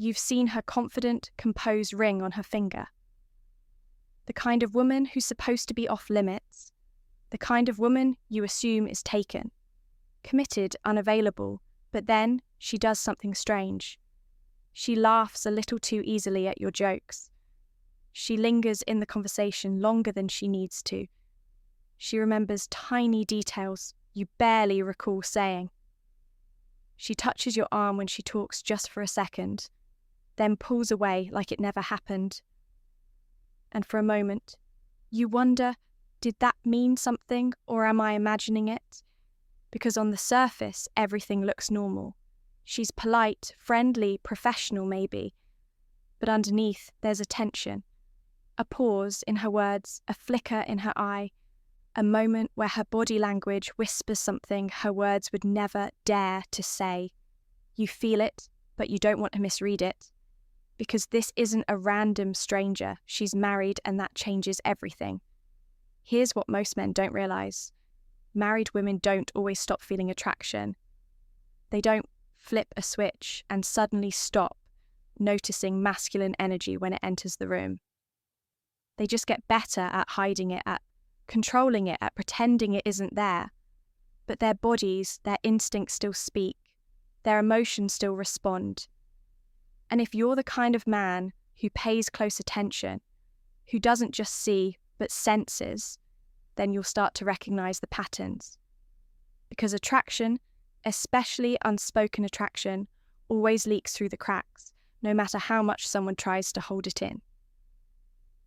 you've seen her confident, composed ring on her finger. The kind of woman who's supposed to be off limits. The kind of woman you assume is taken. Committed, unavailable, but then she does something strange. She laughs a little too easily at your jokes. She lingers in the conversation longer than she needs to. She remembers tiny details you barely recall saying. She touches your arm when she talks just for a second, then pulls away like it never happened. And for a moment, you wonder, did that mean something, or am I imagining it? Because on the surface, everything looks normal. She's polite, friendly, professional maybe. But underneath, there's a tension. A pause in her words, a flicker in her eye, a moment where her body language whispers something her words would never dare to say. You feel it, but you don't want to misread it. Because this isn't a random stranger, she's married and that changes everything. Here's what most men don't realize. Married women don't always stop feeling attraction. They don't flip a switch and suddenly stop noticing masculine energy when it enters the room. They just get better at hiding it, at controlling it, at pretending it isn't there. But their bodies, their instincts still speak. Their emotions still respond. And if you're the kind of man who pays close attention, who doesn't just see but senses, then you'll start to recognize the patterns. Because attraction, especially unspoken attraction, always leaks through the cracks, no matter how much someone tries to hold it in.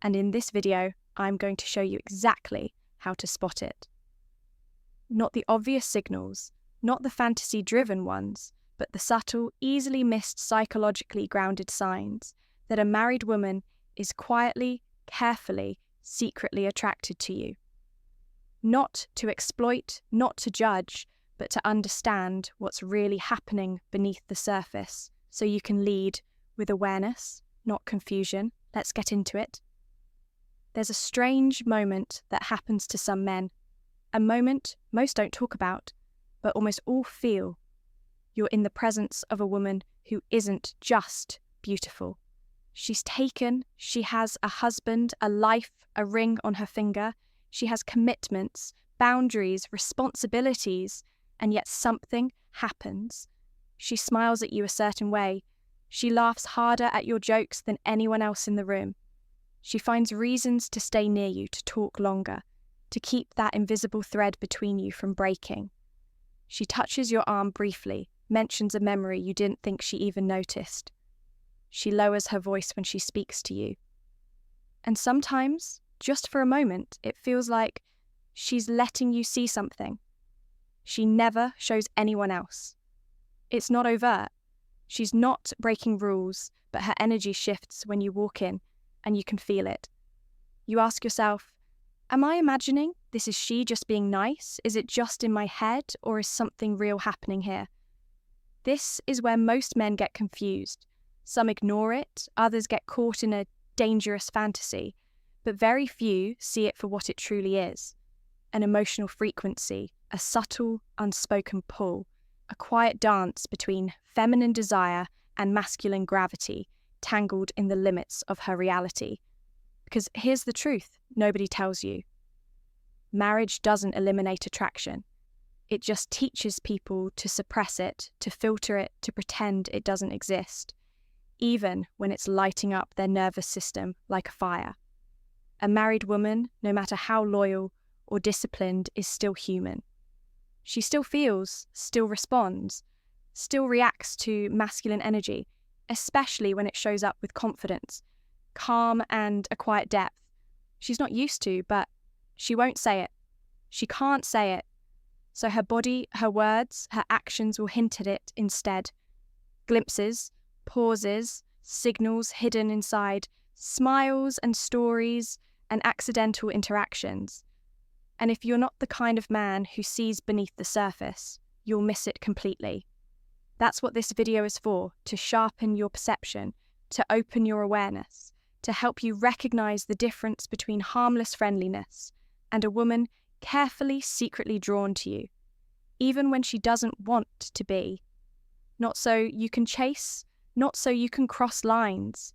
And in this video, I'm going to show you exactly how to spot it. Not the obvious signals, not the fantasy-driven ones, but the subtle, easily missed psychologically grounded signs that a married woman is quietly, carefully, secretly attracted to you. Not to exploit, not to judge, but to understand what's really happening beneath the surface, so you can lead with awareness, not confusion. Let's get into it. There's a strange moment that happens to some men, a moment most don't talk about, but almost all feel. You're in the presence of a woman who isn't just beautiful. She's taken, she has a husband, a life, a ring on her finger. She has commitments, boundaries, responsibilities, and yet something happens. She smiles at you a certain way. She laughs harder at your jokes than anyone else in the room. She finds reasons to stay near you, to talk longer, to keep that invisible thread between you from breaking. She touches your arm briefly, mentions a memory you didn't think she even noticed. She lowers her voice when she speaks to you. And sometimes, just for a moment, it feels like she's letting you see something. She never shows anyone else. It's not overt. She's not breaking rules, but her energy shifts when you walk in, and you can feel it. You ask yourself, am I imagining this is she just being nice? Is it just in my head, or is something real happening here? This is where most men get confused. Some ignore it, others get caught in a dangerous fantasy, but very few see it for what it truly is. An emotional frequency, a subtle, unspoken pull, a quiet dance between feminine desire and masculine gravity, tangled in the limits of her reality. Because here's the truth nobody tells you. Marriage doesn't eliminate attraction. It just teaches people to suppress it, to filter it, to pretend it doesn't exist, even when it's lighting up their nervous system like a fire. A married woman, no matter how loyal or disciplined, is still human. She still feels, still responds, still reacts to masculine energy, especially when it shows up with confidence, calm and a quiet depth. She's not used to, but she won't say it. She can't say it. So her body, her words, her actions will hint at it instead. Glimpses, pauses, signals hidden inside, smiles and stories and accidental interactions. And if you're not the kind of man who sees beneath the surface, you'll miss it completely. That's what this video is for, to sharpen your perception, to open your awareness, to help you recognize the difference between harmless friendliness and a woman carefully, secretly drawn to you, even when she doesn't want to be. Not so you can chase, not so you can cross lines,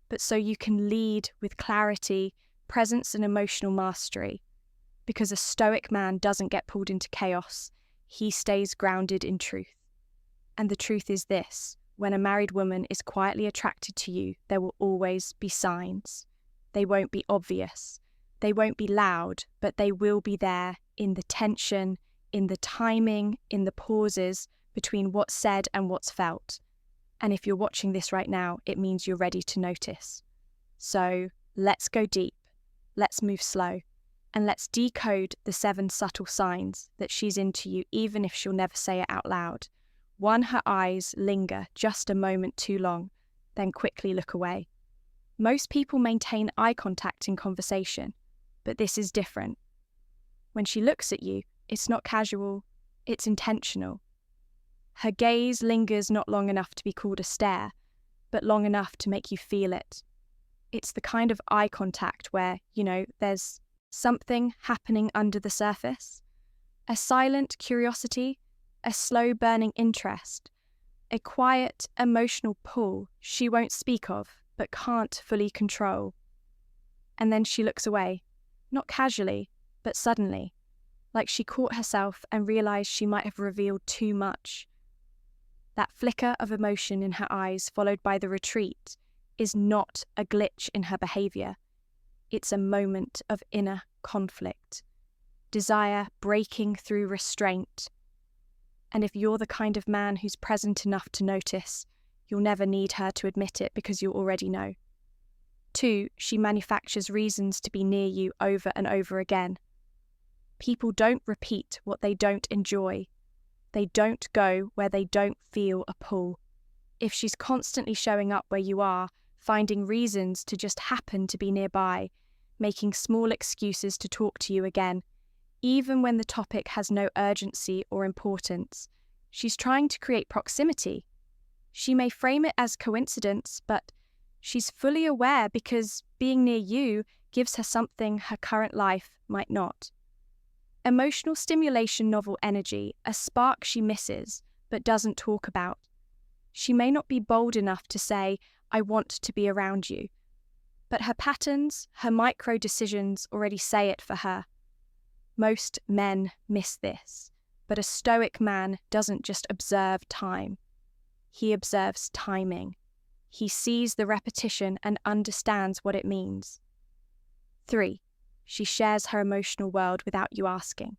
but so you can lead with clarity, presence, and emotional mastery. Because a stoic man doesn't get pulled into chaos, he stays grounded in truth. And the truth is this: when a married woman is quietly attracted to you, there will always be signs. They won't be obvious. They won't be loud, but they will be there in the tension, in the timing, in the pauses between what's said and what's felt. And if you're watching this right now, it means you're ready to notice. So let's go deep, let's move slow, and let's decode the 7 subtle signs that she's into you, even if she'll never say it out loud. 1, her eyes linger just a moment too long, then quickly look away. Most people maintain eye contact in conversation, but this is different. When she looks at you, it's not casual, it's intentional. Her gaze lingers not long enough to be called a stare, but long enough to make you feel it. It's the kind of eye contact where, there's something happening under the surface. A silent curiosity, a slow burning interest, a quiet emotional pull she won't speak of but can't fully control. And then she looks away, not casually, but suddenly, like she caught herself and realized she might have revealed too much. That flicker of emotion in her eyes, followed by the retreat, is not a glitch in her behavior. It's a moment of inner conflict, desire breaking through restraint. And if you're the kind of man who's present enough to notice, you'll never need her to admit it because you already know. 2, she manufactures reasons to be near you over and over again. People don't repeat what they don't enjoy. They don't go where they don't feel a pull. If she's constantly showing up where you are, finding reasons to just happen to be nearby, making small excuses to talk to you again, even when the topic has no urgency or importance, she's trying to create proximity. She may frame it as coincidence, but she's fully aware because being near you gives her something her current life might not. Emotional stimulation, novel energy, a spark she misses but doesn't talk about. She may not be bold enough to say, "I want to be around you," but her patterns, her micro decisions already say it for her. Most men miss this, but a stoic man doesn't just observe time. He observes timing. He sees the repetition and understands what it means. 3, she shares her emotional world without you asking.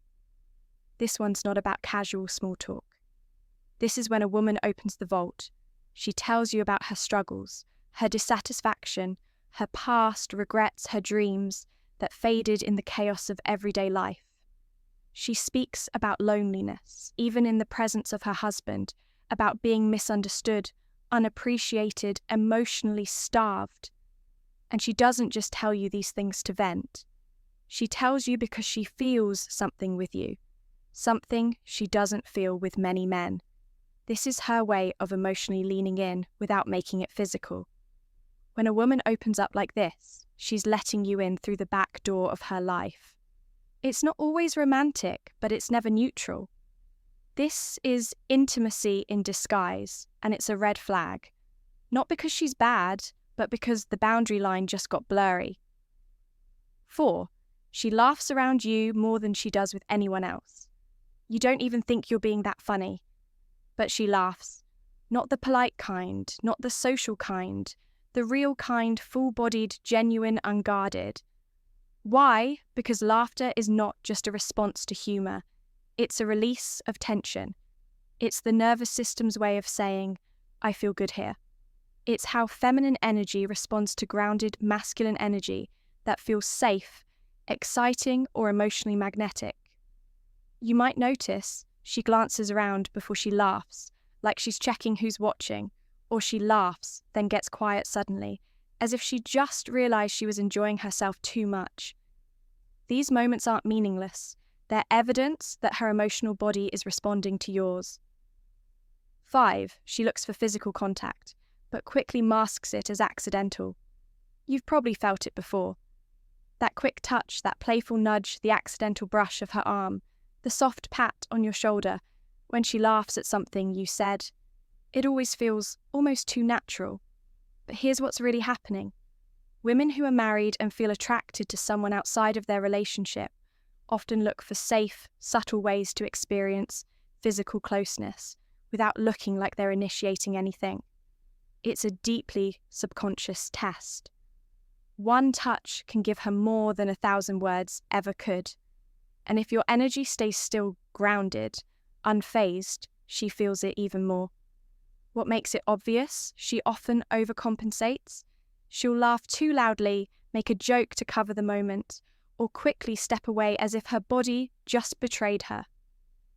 This one's not about casual small talk. This is when a woman opens the vault. She tells you about her struggles, her dissatisfaction, her past, regrets, her dreams that faded in the chaos of everyday life. She speaks about loneliness, even in the presence of her husband, about being misunderstood, unappreciated, emotionally starved. And she doesn't just tell you these things to vent. She tells you because she feels something with you, something she doesn't feel with many men. This is her way of emotionally leaning in without making it physical. When a woman opens up like this, she's letting you in through the back door of her life. It's not always romantic, but it's never neutral. This is intimacy in disguise, and it's a red flag. Not because she's bad, but because the boundary line just got blurry. 4, she laughs around you more than she does with anyone else. You don't even think you're being that funny, but she laughs. Not the polite kind, not the social kind, the real kind, full-bodied, genuine, unguarded. Why? Because laughter is not just a response to humour. It's a release of tension. It's the nervous system's way of saying, "I feel good here." It's how feminine energy responds to grounded masculine energy that feels safe, exciting, or emotionally magnetic. You might notice she glances around before she laughs, like she's checking who's watching, or she laughs, then gets quiet suddenly, as if she just realised she was enjoying herself too much. These moments aren't meaningless. They're evidence that her emotional body is responding to yours. 5, she looks for physical contact, but quickly masks it as accidental. You've probably felt it before. That quick touch, that playful nudge, the accidental brush of her arm, the soft pat on your shoulder when she laughs at something you said. It always feels almost too natural. But here's what's really happening. Women who are married and feel attracted to someone outside of their relationship often look for safe, subtle ways to experience physical closeness without looking like they're initiating anything. It's a deeply subconscious test. One touch can give her more than 1,000 words ever could. And if your energy stays still, grounded, unfazed, she feels it even more. What makes it obvious? She often overcompensates. She'll laugh too loudly, make a joke to cover the moment, or quickly step away as if her body just betrayed her.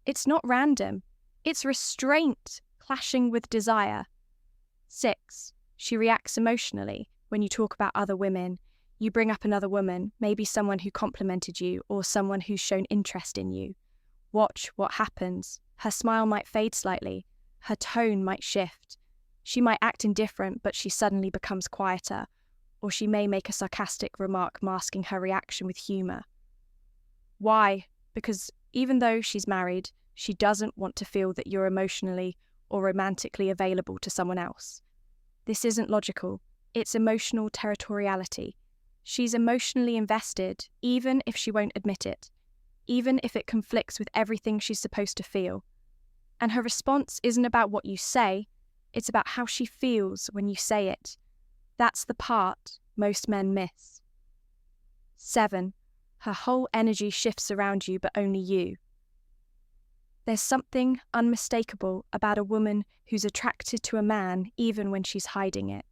It's not random. It's restraint clashing with desire. 6. She reacts emotionally. When you talk about other women, you bring up another woman, maybe someone who complimented you or someone who's shown interest in you. Watch what happens. Her smile might fade slightly. Her tone might shift. She might act indifferent, but she suddenly becomes quieter, or she may make a sarcastic remark masking her reaction with humour. Why? Because even though she's married, she doesn't want to feel that you're emotionally or romantically available to someone else. This isn't logical. It's emotional territoriality. She's emotionally invested, even if she won't admit it, even if it conflicts with everything she's supposed to feel. And her response isn't about what you say, it's about how she feels when you say it. That's the part most men miss. 7. Her whole energy shifts around you, but only you. There's something unmistakable about a woman who's attracted to a man even when she's hiding it.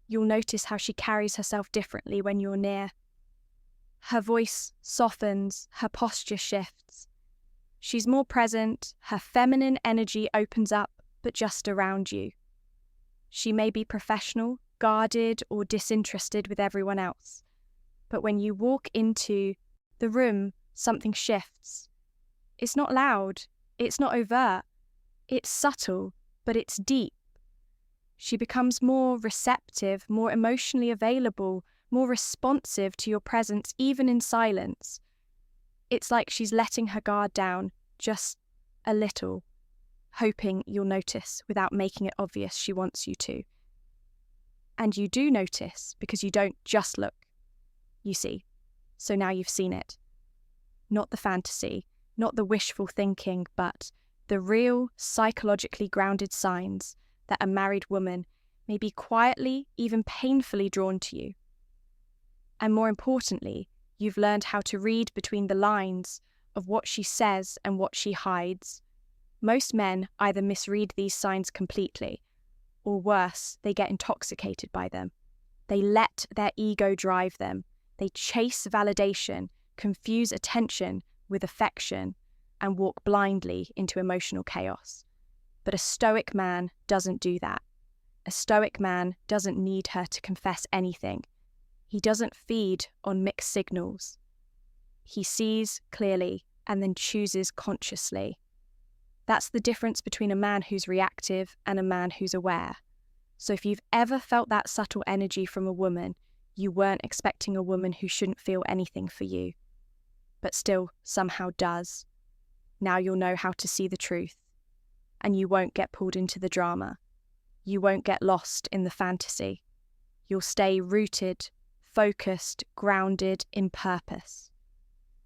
You'll notice how she carries herself differently when you're near. Her voice softens, her posture shifts. She's more present, her feminine energy opens up, but just around you. She may be professional, guarded, or disinterested with everyone else. But when you walk into the room, something shifts. It's not loud, it's not overt, it's subtle, but it's deep. She becomes more receptive, more emotionally available, more responsive to your presence, even in silence. It's like she's letting her guard down just a little, hoping you'll notice without making it obvious she wants you to. And you do notice because you don't just look, you see. So now you've seen it. Not the fantasy, not the wishful thinking, but the real psychologically grounded signs that a married woman may be quietly, even painfully drawn to you. And more importantly, you've learned how to read between the lines of what she says and what she hides. Most men either misread these signs completely, or worse, they get intoxicated by them. They let their ego drive them. They chase validation, confuse attention with affection, and walk blindly into emotional chaos. But a Stoic man doesn't do that. A Stoic man doesn't need her to confess anything. He doesn't feed on mixed signals. He sees clearly and then chooses consciously. That's the difference between a man who's reactive and a man who's aware. So if you've ever felt that subtle energy from a woman, you weren't expecting a woman who shouldn't feel anything for you, but still somehow does. Now you'll know how to see the truth. And you won't get pulled into the drama. You won't get lost in the fantasy. You'll stay rooted, focused, grounded in purpose.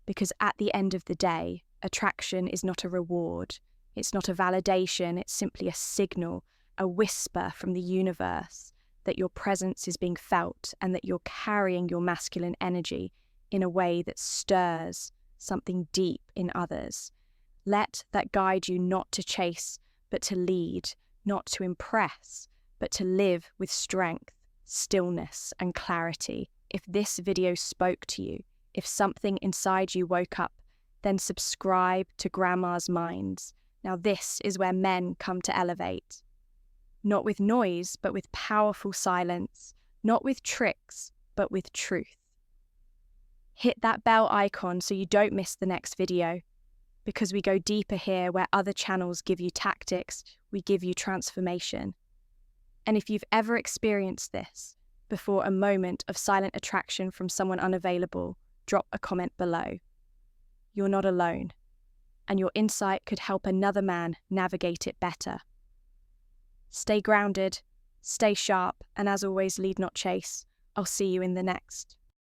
Because at the end of the day, attraction is not a reward. It's not a validation. It's simply a signal, a whisper from the universe that your presence is being felt and that you're carrying your masculine energy in a way that stirs something deep in others. Let that guide you not to chase, but to lead, not to impress, but to live with strength, stillness, and clarity. If this video spoke to you, if something inside you woke up, then subscribe to Grandma's Minds. Now this is where men come to elevate. Not with noise, but with powerful silence. Not with tricks, but with truth. Hit that bell icon so you don't miss the next video. Because we go deeper here where other channels give you tactics, we give you transformation. And if you've ever experienced this before a moment of silent attraction from someone unavailable, drop a comment below. You're not alone, and your insight could help another man navigate it better. Stay grounded, stay sharp, and as always, lead not chase. I'll see you in the next.